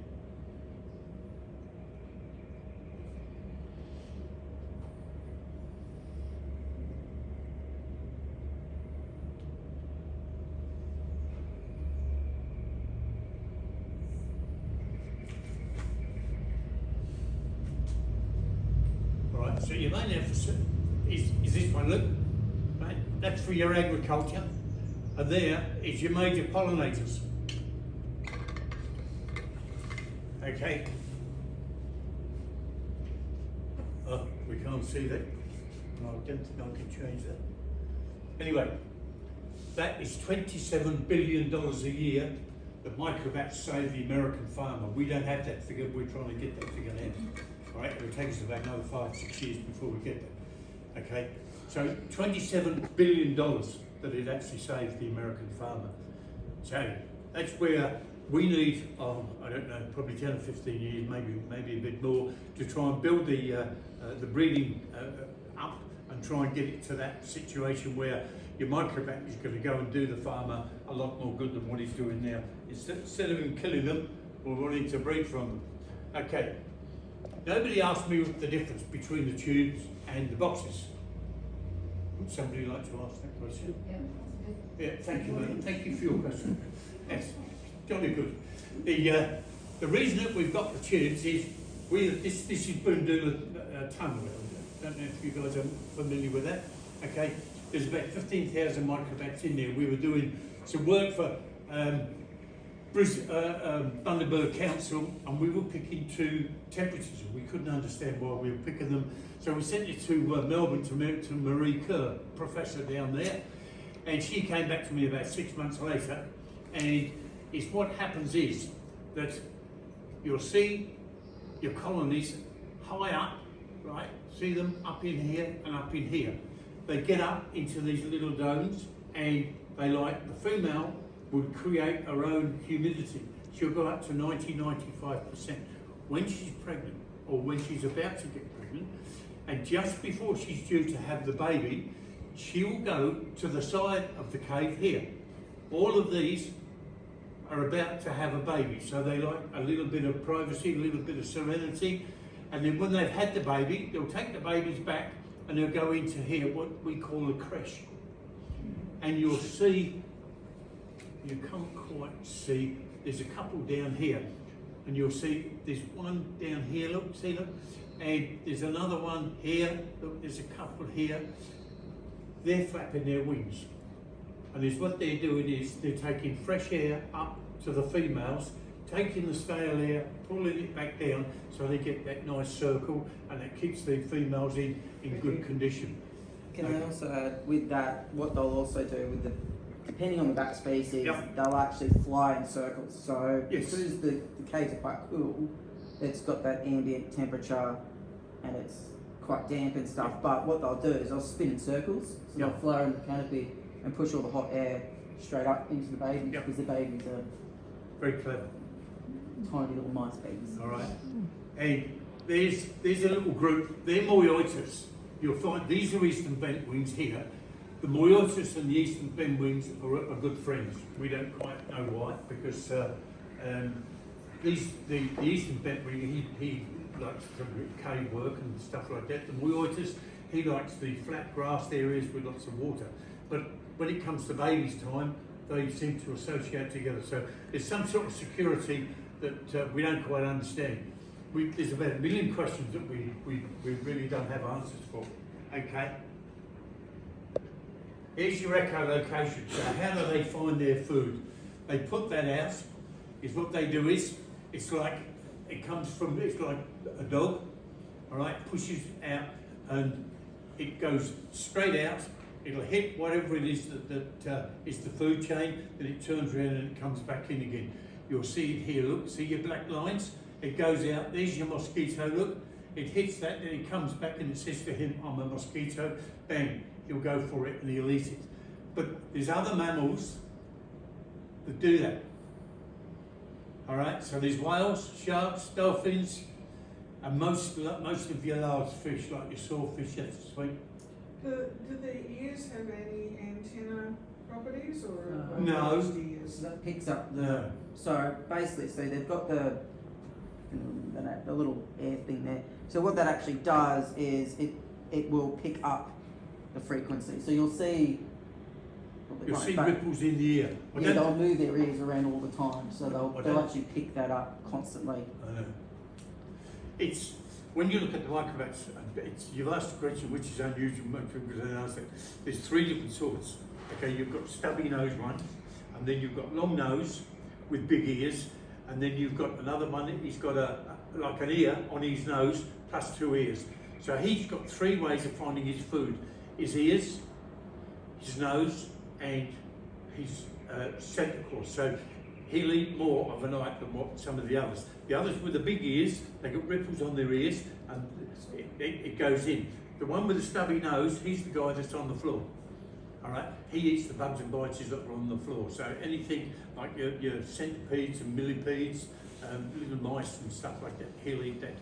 Right, so your main emphasis is this one, look. Right? That's for your agriculture, and there is your major pollinators. Okay. Oh, we can't see that. No, I don't think I can change that. Anyway, that is $27 billion a year that microbats save the American farmer. We don't have that figure, we're trying to get that figure now. All right, it will take us about another 5-6 years before we get that. Okay, so $27 billion that it actually saves the American farmer. So that's where we need, I don't know, probably 10 or 15 years, maybe a bit more, to try and build the breeding up and try and get it to that situation where your microbat is going to go and do the farmer a lot more good than what he's doing now. Instead of him killing them, we're wanting to breed from them. Okay. Nobody asked me the difference between the tubes and the boxes. Would somebody like to ask that question? Yeah, thank you, madam. Thank you for your question. Yes, jolly good. The reason that we've got the tubes is this has been doing a tunnel. I don't know if you guys are familiar with that. Okay, there's about 15,000 microbats in there. We were doing some work for Bundaberg Council, and we were picking 2 temperatures. We couldn't understand why we were picking them, so we sent it to Melbourne to Marie Kerr, professor down there, and she came back to me about 6 months later. And it's what happens is that you'll see your colonies high up, right? See them up in here and up in here. They get up into these little domes, and they the female would create her own humidity. She'll go up to 90–95% when she's pregnant or when she's about to get pregnant, and just before she's due to have the baby, she'll go to the side of the cave here. All of these are about to have a baby, so they like a little bit of privacy, a little bit of serenity, and then when they've had the baby, they'll take the babies back and they'll go into here, what we call a creche. And you'll see, you can't quite see, there's a couple down here. and you'll see there's one down here, look, see, look, and there's another one here, look, there's a couple here. They're flapping their wings, and what they're doing is they're taking fresh air up to the females, taking the stale air, pulling it back down, so they get that nice circle, and that keeps the females in good condition. Can I also add with that, what they'll also do with the, depending on the bat species, Yep. they'll actually fly in circles. So Yes. because the caves are quite cool, it's got that ambient temperature and it's quite damp and stuff. But what they'll do is they'll spin in circles, so Yep. they'll fly in the canopy and push all the hot air straight up into the babies, Yep. because the babies are Very clever. tiny little mice babies. All right, and there's a little group. They're moyoitus. You'll find these are eastern bentwings here. The moyoitus and the eastern bentwings are good friends. We don't quite know why, because the eastern bentwing he likes to cave work and stuff like that. The moyoitus, he likes the flat grass areas with lots of water. But when it comes to babies' time, they seem to associate together. So there's some sort of security that we don't quite understand. There's about 1 million questions that we really don't have answers for. Okay. Here's your echolocation. So how do they find their food? They put that out. Is what they do is, it's like a dog, all right, pushes out and it goes straight out. It'll hit whatever it is that is the food chain, then it turns around and it comes back in again. You'll see it here, look, see your black lines? It goes out, there's your mosquito, look. It hits that, then it comes back and it says to him, I'm a mosquito, bang, he'll go for it and he'll eat it. But there's other mammals that do that. All right, so there's whales, sharks, dolphins, and most of your large fish, like your sawfish, that's sweet. Do the ears have any antenna properties or No. just ears? So that picks up the. No. So basically, so they've got the little air thing there. So what that actually does is it will pick up the frequency. So you'll see. You'll see ripples in the ear. Yeah, they'll move their ears around all the time, so they'll actually pick that up constantly. I know. It's when you look at the microbats. You've asked the question which is unusual. Most people don't ask that. There's 3 different sorts. Okay, you've got stubby nose one, and then you've got long nose with big ears, and then you've got another one. He's got like an ear on his nose plus 2 ears. So he's got 3 ways of finding his food: his ears, his nose, and his insectivores. So he'll eat more of a night than what some of the others. The others with the big ears, they got ripples on their ears, and it goes in. The one with the stubby nose, he's the guy that's on the floor. All right, he eats the bugs and bites that are on the floor. So anything like your centipedes and millipedes, little mice and stuff like that, he'll eat that.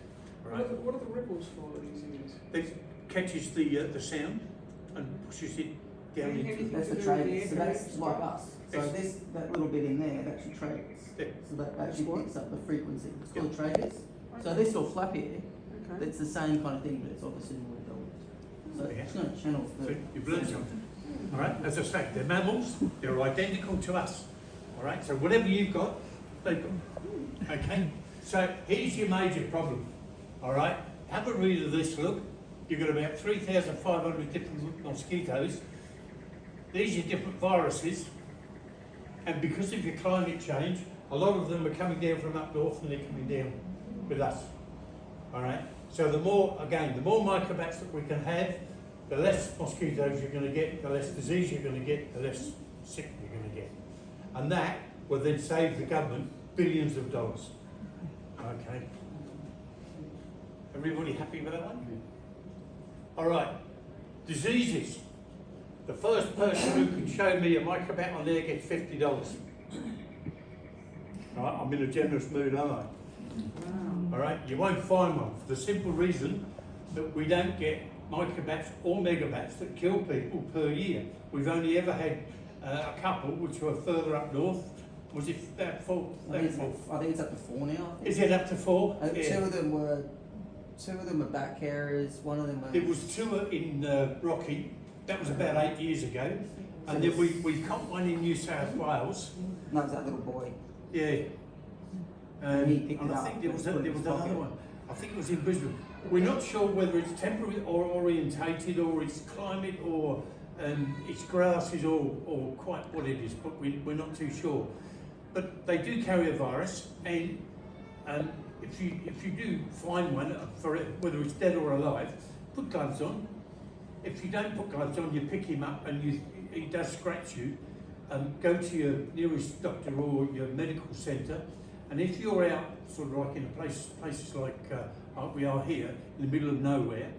All right. What are the ripples for these ears? It catches the sound and pushes it down into. Anything That's to the do with tragus. So the that's air like currents? us. So that little bit in there, that's your tragus. Yeah. So that actually what? picks up the frequency. It's called tragus. So this will flap here. Okay. It's the same kind of thing, but it's obviously more developed. So Yeah. it's no channels. So you've learned something. All right, as I say, they're mammals, they're identical to us. All right, so whatever you've got, they've got. Okay, so here's your major problem. All right, have a read of this, look. You've got about 3,500 different mosquitoes. These are different viruses. And because of your climate change, a lot of them are coming down from up north and they're coming down with us. All right, so the more microbats that we can have, the less mosquitoes you're going to get, the less disease you're going to get, the less sick you're going to get. And that will then save the government billions of dollars. Okay. Everybody happy with that one? All right. Diseases. The first person who can show me a microbat on there gets $50. All right, I'm in a generous mood, aren't I? All right, you won't find one for the simple reason that we don't get microbats or megabats that kill people per year. We've only ever had a couple which were further up north. Was it about 4? I think it's up to 4 now. Is it up to 4? Two of them were back carriers. One of them was. It was 2 in Rocky. That was about 8 years ago. And then we caught one in New South Wales. That was that little boy. Yeah. He picked and it I up think there and was, put it in there was his another pocket. one. I think it was in Brisbane. We're not sure whether it's temporary or orientated, or it's climate, or it's grasses, or quite what it is, but we're not too sure. But they do carry a virus, and if you do find one, for it, whether it's dead or alive, put gloves on. If you don't put gloves on, you pick him up and he does scratch you, go to your nearest doctor or your medical centre, and if you're out sort of like in places like we are here, in the middle of nowhere,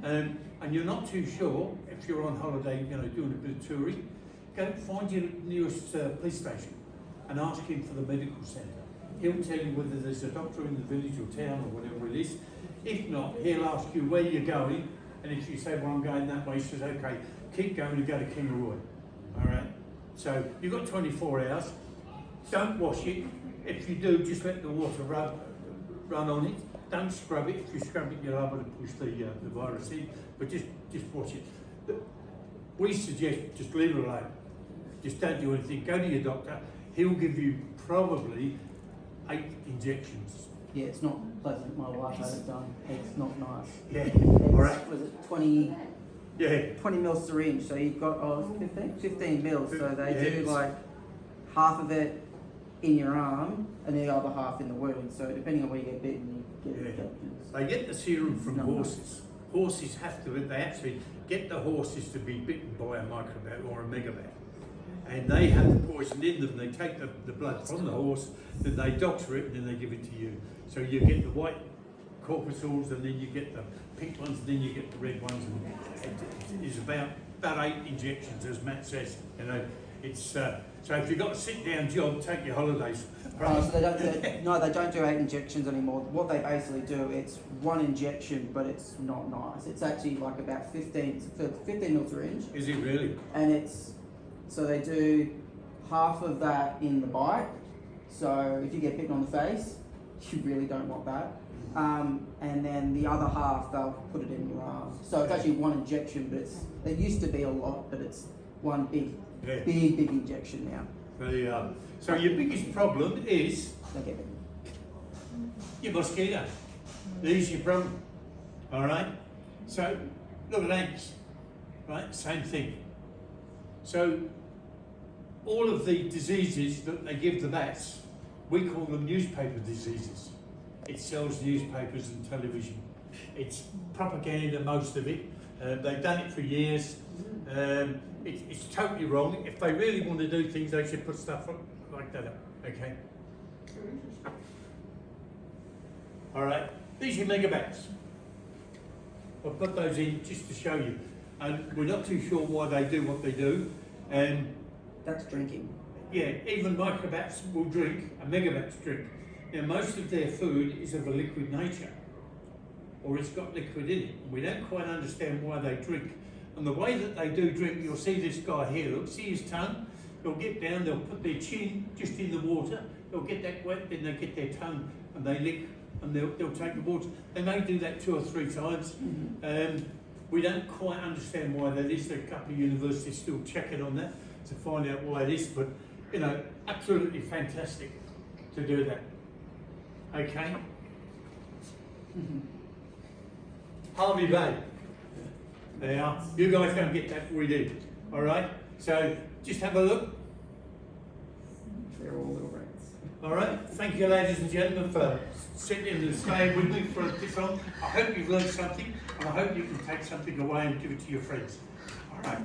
and you're not too sure, if you're on holiday, you know, doing a bit of touring, go find your nearest police station and ask him for the medical centre. He'll tell you whether there's a doctor in the village or town or whatever it is. If not, he'll ask you where you're going, and if you say, well, I'm going that way, he says, okay, keep going and go to Kingaroy. All right? So you've got 24 hours. Don't wash it. If you do, just let the water run on it. Don't scrub it. If you scrub it, you're able to push the virus in, but just wash it. We suggest just leave it alone. Just don't do anything. Go to your doctor. He'll give you probably 8 injections. Yeah, it's not pleasant. My wife had it done. It's not nice. Yeah. It's, All right. Was it 20 Yeah. mil syringe? So you've got 15 mils. So they Yeah, do it's- like half of it in your arm and the other half in the wound. So depending on where you get bitten, you get Yeah. infections. They get the serum from No. horses. Horses have to, they actually get the horses to be bitten by a microbat or a megabat. And they have the poison in them. They take the blood from the horse, then they doctor it, and then they give it to you. So you get the white corpuscles, and then you get the pink ones, and then you get the red ones. And it is about 8 injections, as Matt says. You know, it's so if you've got a sit-down job, take your holidays. So they don't do 8 injections anymore. What they basically do, it's 1 injection, but it's not nice. It's actually like about 15 mil syringe, Is it really? and so they do half of that in the bite. So if you get bitten on the face, you really don't want that. And then the other half, they'll put it in your arm. So it's actually 1 injection, but it used to be a lot, but it's one big injection now. There you are. So your biggest problem is Don't get bitten. your mosquito. There's your problem. All right? So look at ants, right? Same thing. So all of the diseases that they give the bats, we call them newspaper diseases. It sells newspapers and television. It's propaganda, most of it. They've done it for years. It's totally wrong. If they really want to do things, they should put stuff like that up. Okay? All right. These are megabats. I'll put those in just to show you. And we're not too sure why they do what they do. And That's drinking. yeah, even microbats will drink, and megabats drink. Now, most of their food is of a liquid nature, or it's got liquid in it. We don't quite understand why they drink. And the way that they do drink, you'll see this guy here, look, see his tongue? They'll get down, they'll put their chin just in the water, they'll get that wet, then they get their tongue and they lick, and they'll take the water. They may do that 2 or 3 times. We don't quite understand why that is. There are a couple of universities still checking on that to find out why it is, but you know, absolutely fantastic to do that. Okay? Hervey Bay. There you are. You guys don't get that, we do. Alright? So just have a look. They're all little rats. Alright? Thank you, ladies and gentlemen, for sitting and staying with me for this long. I hope you've learned something, and I hope you can take something away and give it to your friends. Alright?